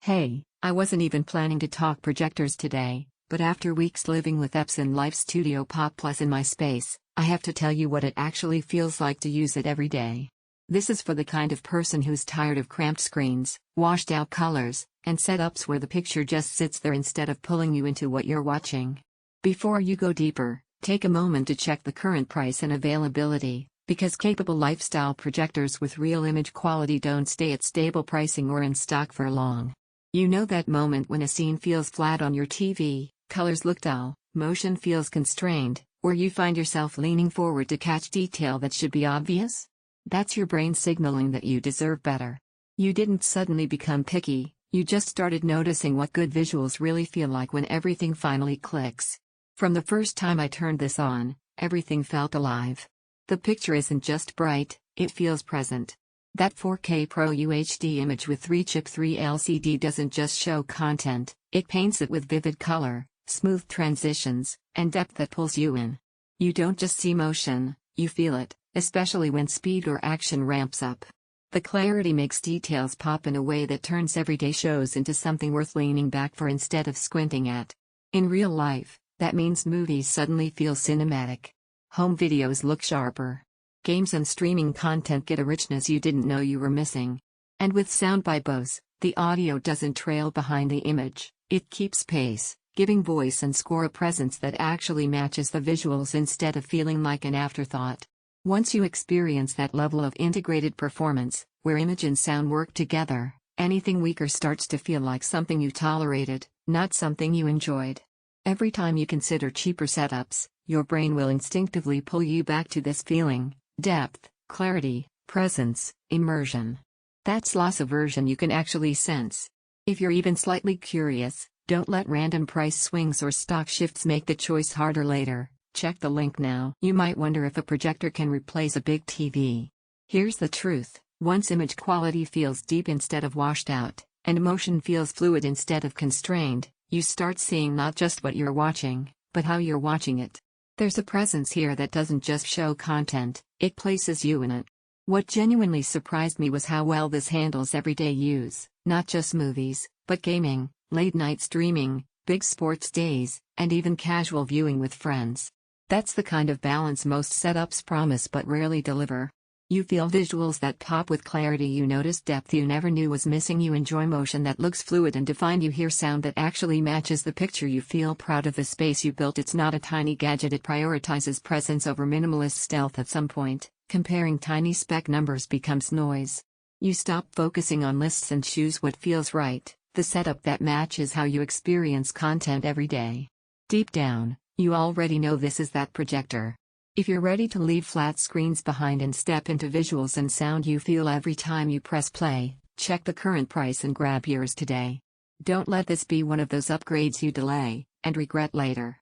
Hey, I wasn't even planning to talk projectors today, but after weeks living with Epson Lifestudio Pop Plus in my space, I have to tell you what it actually feels like to use it every day. This is for the kind of person who's tired of cramped screens, washed out colors, and setups where the picture just sits there instead of pulling you into what you're watching. Before you go deeper, take a moment to check the current price and availability, because capable lifestyle projectors with real image quality don't stay at stable pricing or in stock for long. You know that moment when a scene feels flat on your TV, colors look dull, motion feels constrained, or you find yourself leaning forward to catch detail that should be obvious? That's your brain signaling that you deserve better. You didn't suddenly become picky, you just started noticing what good visuals really feel like when everything finally clicks. From the first time I turned this on, everything felt alive. The picture isn't just bright, it feels present. That 4K PRO-UHD image with 3-chip 3 LCD doesn't just show content, it paints it with vivid color, smooth transitions, and depth that pulls you in. You don't just see motion, you feel it, especially when speed or action ramps up. The clarity makes details pop in a way that turns everyday shows into something worth leaning back for instead of squinting at. In real life, that means movies suddenly feel cinematic. Home videos look sharper. Games and streaming content get a richness you didn't know you were missing. And with sound by Bose, the audio doesn't trail behind the image, it keeps pace, giving voice and score a presence that actually matches the visuals instead of feeling like an afterthought. Once you experience that level of integrated performance, where image and sound work together, anything weaker starts to feel like something you tolerated, not something you enjoyed. Every time you consider cheaper setups, your brain will instinctively pull you back to this feeling: depth, clarity, presence, immersion. That's loss aversion you can actually sense. If you're even slightly curious, don't let random price swings or stock shifts make the choice harder later. Check the link now. You might wonder if a projector can replace a big TV. Here's the truth: once image quality feels deep instead of washed out, and motion feels fluid instead of constrained, you start seeing not just what you're watching, but how you're watching it. There's a presence here that doesn't just show content, it places you in it. What genuinely surprised me was how well this handles everyday use, not just movies, but gaming, late-night streaming, big sports days, and even casual viewing with friends. That's the kind of balance most setups promise but rarely deliver. You feel visuals that pop with clarity, you notice depth you never knew was missing, you enjoy motion that looks fluid and defined, you hear sound that actually matches the picture, you feel proud of the space you built. It's not a tiny gadget, it prioritizes presence over minimalist stealth. At some point, comparing tiny spec numbers becomes noise. You stop focusing on lists and choose what feels right, the setup that matches how you experience content every day. Deep down, you already know this is that projector. If you're ready to leave flat screens behind and step into visuals and sound you feel every time you press play, check the current price and grab yours today. Don't let this be one of those upgrades you delay and regret later.